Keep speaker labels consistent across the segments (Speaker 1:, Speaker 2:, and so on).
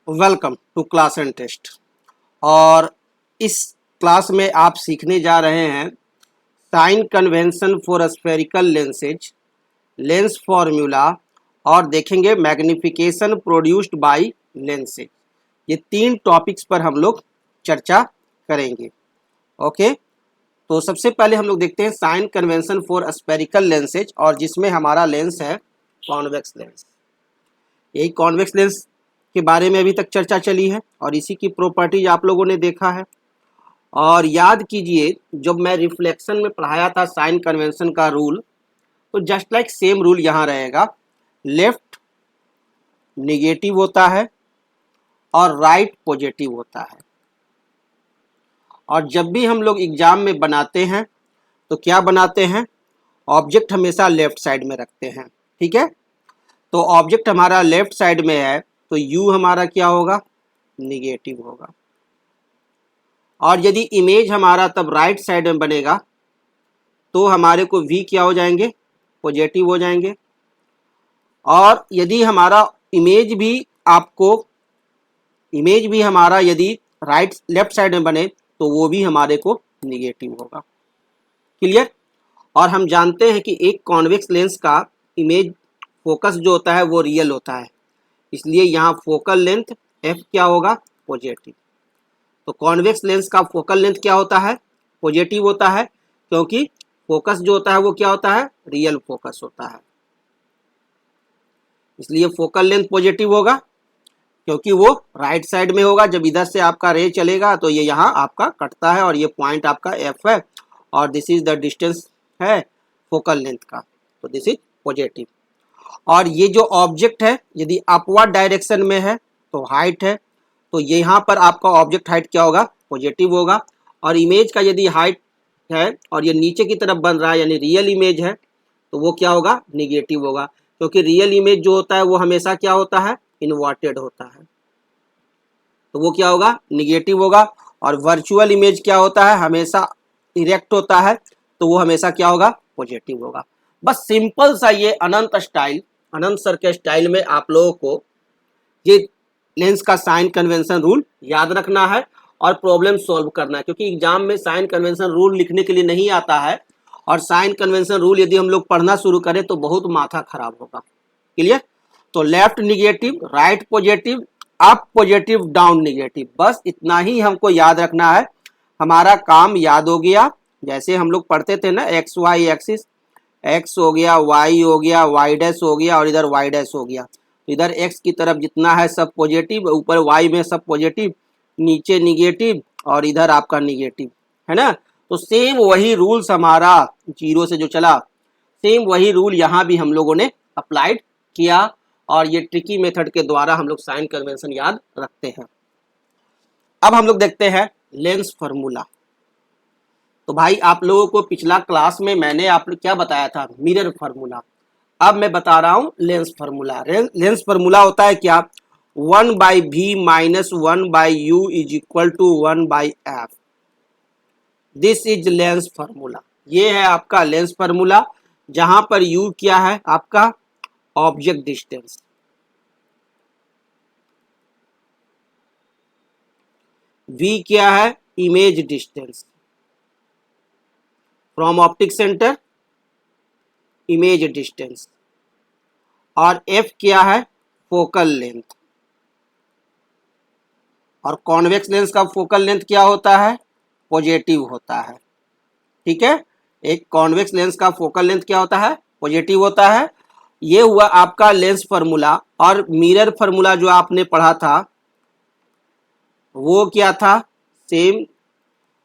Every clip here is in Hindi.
Speaker 1: Welcome to class and test. और इस क्लास में आप सीखने जा रहे हैं sign convention for spherical lenses, lens formula और देखेंगे मैग्निफिकेशन प्रोड्यूस्ड बाय लेंसेज। ये तीन टॉपिक्स पर हम लोग चर्चा करेंगे। ओके, तो सबसे पहले हम लोग देखते हैं sign convention for spherical lenses, और जिसमें हमारा लेंस है कॉन्वेक्स लेंस। यही कॉन्वेक्स लेंस के बारे में अभी तक चर्चा चली है और इसी की प्रॉपर्टीज आप लोगों ने देखा है। और याद कीजिए, जब मैं रिफ्लेक्शन में पढ़ाया था साइन कन्वेंशन का रूल, तो जस्ट लाइक सेम रूल यहाँ रहेगा। लेफ्ट निगेटिव होता है और राइट पॉजिटिव होता है। और जब भी हम लोग एग्जाम में बनाते हैं तो क्या बनाते हैं, ऑब्जेक्ट हमेशा लेफ्ट साइड में रखते हैं। ठीक है, तो ऑब्जेक्ट हमारा लेफ्ट साइड में है तो u हमारा क्या होगा, निगेटिव होगा। और यदि इमेज हमारा तब राइट साइड में बनेगा तो हमारे को v क्या हो जाएंगे, पॉजिटिव हो जाएंगे। और यदि हमारा इमेज भी हमारा यदि लेफ्ट साइड में बने तो वो भी हमारे को निगेटिव होगा। क्लियर। और हम जानते हैं कि एक कॉन्वेक्स लेंस का इमेज फोकस जो होता है वो रियल होता है, इसलिए यहाँ फोकल लेंथ f क्या होगा, पॉजिटिव। तो कॉन्वेक्स लेंस का फोकल लेंथ क्या होता है, पॉजिटिव होता है, क्योंकि फोकस जो होता है वो क्या होता है, रियल फोकस होता है। इसलिए फोकल लेंथ पॉजिटिव होगा क्योंकि वो राइट साइड में होगा। जब इधर से आपका रे चलेगा तो ये यहाँ आपका कटता है और ये पॉइंट आपका f है और दिस इज द डिस्टेंस है फोकल लेंथ का, तो दिस इज पॉजिटिव। और ये जो ऑब्जेक्ट है यदि अपवर्ड डायरेक्शन में है तो हाइट है, तो यहाँ पर आपका ऑब्जेक्ट हाइट क्या होगा, पॉजिटिव होगा। और इमेज का यदि हाइट है और ये नीचे की तरफ बन रहा है यानी रियल इमेज है तो वो क्या होगा, निगेटिव होगा, क्योंकि रियल इमेज जो होता है वो हमेशा क्या होता है, इन्वर्टेड होता है, तो वो क्या होगा, निगेटिव होगा। और वर्चुअल इमेज क्या होता है, हमेशा इरेक्ट होता है, तो वो हमेशा क्या होगा, पॉजिटिव होगा। बस सिंपल सा ये अनंत सर के स्टाइल में आप लोगों को ये लेंस का साइन कन्वेंशन रूल याद रखना है और प्रॉब्लम सॉल्व करना है, क्योंकि एग्जाम में साइन कन्वेंशन रूल लिखने के लिए नहीं आता है। और साइन कन्वेंशन रूल यदि हम लोग पढ़ना शुरू करें तो बहुत माथा खराब होगा। क्लियर। तो left negative, right positive, up positive, down negative, बस इतना ही हमको याद रखना है। हमारा काम याद हो गया। जैसे हम लोग पढ़ते थे ना, एक्स वाई एक्सिस, एक्स हो गया, वाई हो गया, वाई डैश हो गया और इधर वाई डैश हो गया। तो इधर एक्स की तरफ जितना है सब पॉजिटिव, ऊपर वाई में सब पॉजिटिव, नीचे निगेटिव और इधर आपका निगेटिव है ना। तो सेम वही रूल्स हमारा जीरो से जो चला, सेम वही रूल यहाँ भी हम लोगों ने अप्लाइड किया और ये ट्रिकी मेथड के द्वारा हम लोग साइन कन्वेंशन याद रखते हैं। अब हम लोग देखते हैं लेंस फार्मूला। तो भाई आप लोगों को पिछला क्लास में मैंने आप लोग क्या बताया था, मिरर फार्मूला। अब मैं बता रहा हूं लेंस फार्मूला। लेंस फार्मूला होता है क्या, 1/v minus 1/u is equal to 1/f। This is lens formula. ये है आपका लेंस फार्मूला, जहां पर u क्या है, आपका ऑब्जेक्ट डिस्टेंस, v क्या है, image distance from optic centre, image distance, और f क्या है, फोकल लेंथ। और कॉन्वेक्स लेंस का फोकल लेंथ क्या होता है, पॉजिटिव होता है। ठीक है, एक कॉन्वेक्स लेंस का फोकल लेंथ क्या होता है, पॉजिटिव होता है। ये हुआ आपका लेंस फार्मूला। और मिरर फार्मूला जो आपने पढ़ा था वो क्या था, सेम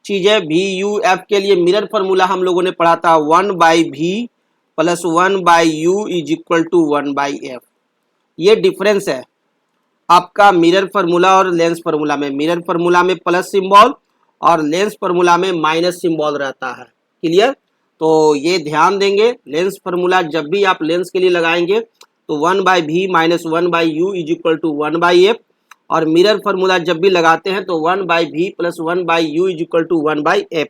Speaker 1: चीज है। वी यू एफ के लिए मिरर फार्मूला हम लोगों ने पढ़ा था 1/v plus 1/u is equal to 1/f। ये डिफरेंस है आपका मिरर फार्मूला और लेंस फार्मूला में। मिरर फार्मूला में प्लस सिंबल और लेंस फार्मूला में माइनस सिंबल रहता है। क्लियर। तो ये ध्यान देंगे, लेंस फार्मूला जब भी आप लेंस के लिए लगाएंगे तो 1/v minus 1/u is equal to 1/f, और मिरर फार्मूला जब भी लगाते हैं तो 1/v plus 1/u is equal to 1/f।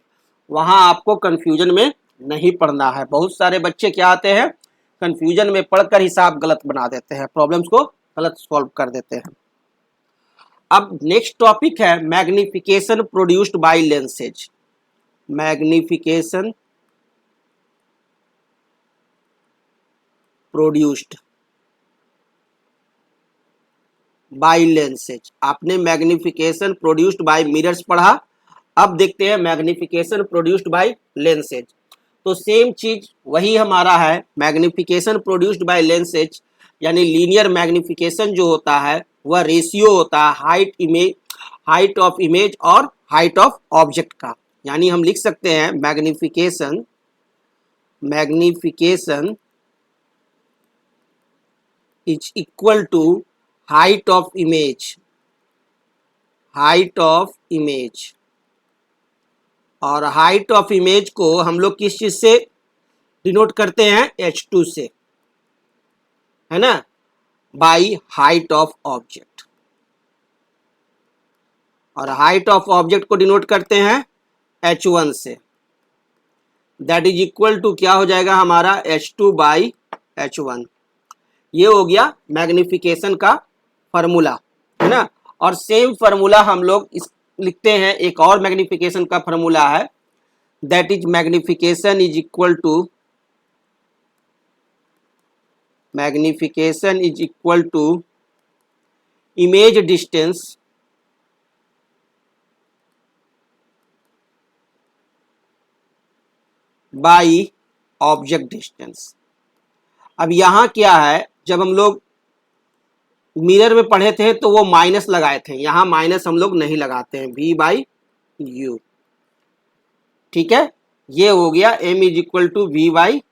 Speaker 1: वहां आपको कंफ्यूजन में नहीं पढ़ना है। बहुत सारे बच्चे क्या आते हैं, कंफ्यूजन में पढ़कर हिसाब गलत बना देते हैं, प्रॉब्लम्स को गलत सॉल्व कर देते हैं। अब नेक्स्ट टॉपिक है magnification produced by lenses. Magnification produced by lenses. आपने मैग्निफिकेशन प्रोड्यूस्ड बाय मिरर्स पढ़ा, अब देखते हैं मैग्निफिकेशन प्रोड्यूस्ड बाय लेंसेज। तो सेम चीज वही हमारा है, मैग्निफिकेशन प्रोड्यूस्ड बाय लेंसेज यानी लीनियर मैग्निफिकेशन जो होता है वह रेशियो होता है हाइट ऑफ इमेज और हाइट ऑफ ऑब्जेक्ट का। यानी हम लिख सकते हैं magnification is equal to height of image, और हाइट ऑफ इमेज को हम लोग किस चीज से डिनोट करते हैं, h2 से, है ना, बाई हाइट ऑफ ऑब्जेक्ट। और हाइट ऑफ ऑब्जेक्ट को डिनोट करते हैं h1 से, दैट इज इक्वल टू क्या हो जाएगा हमारा h2 बाई h1। ये हो गया मैग्निफिकेशन का फॉर्मूला, है ना। और सेम फॉर्मूला हम लोग लिखते हैं, एक और मैग्निफिकेशन का फॉर्मूला है, that is magnification is equal to image distance by object distance. अब यहाँ क्या है, जब हम लोग मिरर में पढ़े थे तो वो माइनस लगाए थे, यहाँ माइनस हम लोग नहीं लगाते हैं, v बाई यू, ठीक है। ये हो गया m is equal to v by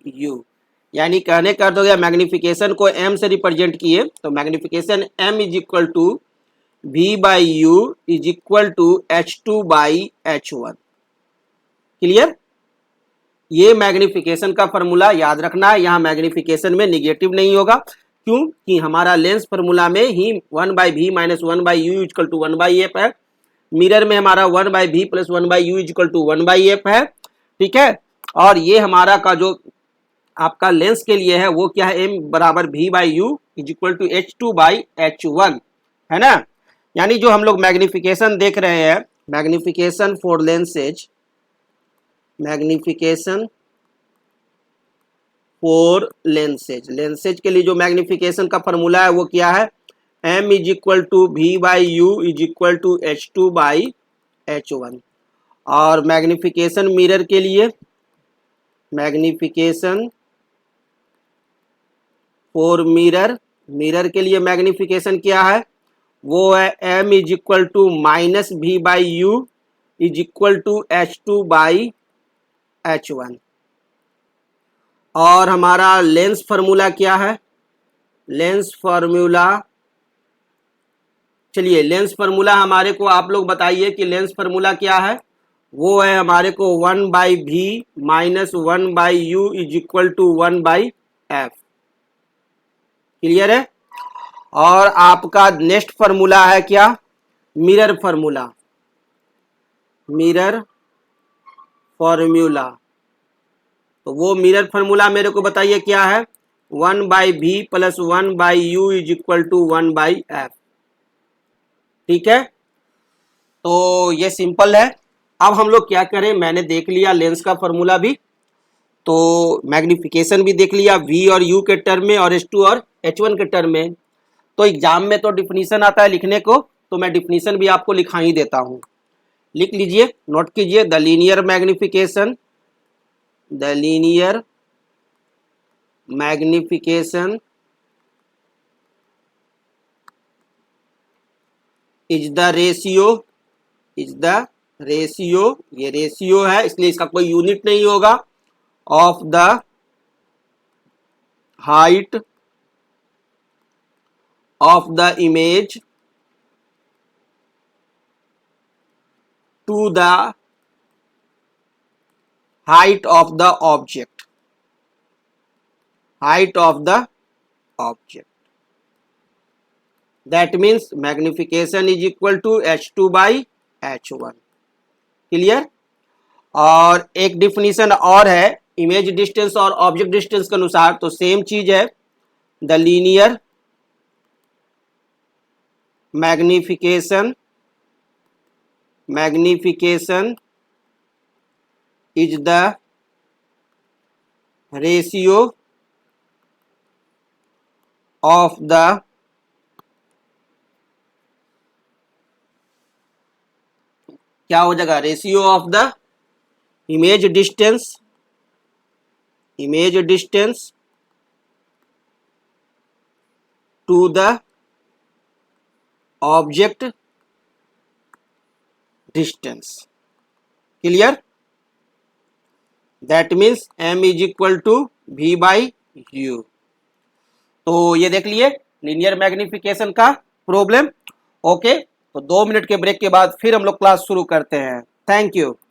Speaker 1: u, यानी कहने का अर्थ हो गया मैग्निफिकेशन को m से रिप्रेजेंट किए तो magnification m is equal to v by u is equal to h2 by h1। Clear. ये मैग्निफिकेशन का फॉर्मूला याद रखना है, यहाँ मैग्निफिकेशन में निगेटिव नहीं होगा, क्यों कि हमारा लेंस फॉर्मूला में ही 1 by v minus 1 by u equal to 1 by f है, मिरर में हमारा 1 by v plus 1 by u equal to 1 by f है, ठीक है। और ये हमारा का जो आपका लेंस के लिए है वो क्या है, एम बराबर v by u is equal to h2 by h1, है ना। यानी जो हम लोग मैग्निफिकेशन देख रहे हैं, magnification for lenses, magnification for lenses के लिए जो मैग्निफिकेशन का फॉर्मूला है वो क्या है, m is equal to v by u is equal to h2 by h1। और मैग्निफिकेशन मिरर के लिए, मैग्निफिकेशन फॉर मिरर के लिए मैग्निफिकेशन क्या है, वो है m is equal to minus v by u is equal to h2 by h1। और हमारा लेंस फार्मूला क्या है, लेंस फार्मूला, चलिए लेंस फार्मूला हमारे को आप लोग बताइए कि लेंस फार्मूला क्या है, वो है हमारे को 1 by v minus 1 by u is equal to 1 by f. Clear है। और आपका नेक्स्ट फार्मूला है क्या, मिरर फार्मूला, तो वो मिरर फार्मूला मेरे को बताइए क्या है, 1 by v plus 1 by u is equal to 1 by f, ठीक है। तो ये सिंपल है। अब हम लोग क्या करें, मैंने देख लिया लेंस का फार्मूला भी, तो मैग्निफिकेशन भी देख लिया v और u के टर्म में और h2 और h1 के टर्म में। तो एग्जाम में तो डिफिनीशन आता है लिखने को, तो मैं डिफिनीशन भी आपको लिखा ही देता हूँ, लिख लीजिए, नोट कीजिए। The linear magnification is the ratio, ये रेशियो है इसलिए इसका कोई यूनिट नहीं होगा, of the height of the image to the height of the object, that means magnification is equal to h2 by h1। Clear. और एक डिफिनीशन और है इमेज डिस्टेंस और ऑब्जेक्ट डिस्टेंस के अनुसार, तो सेम चीज है, the linear magnification is the ratio of the क्या हो जाएगा, ratio of the image distance to the object distance. Clear? That means m is equal to v by u। तो ये देख लिए लीनियर मैग्निफिकेशन का प्रॉब्लम। ओके, तो 2 मिनट के ब्रेक के बाद फिर हम लोग क्लास शुरू करते हैं। Thank you.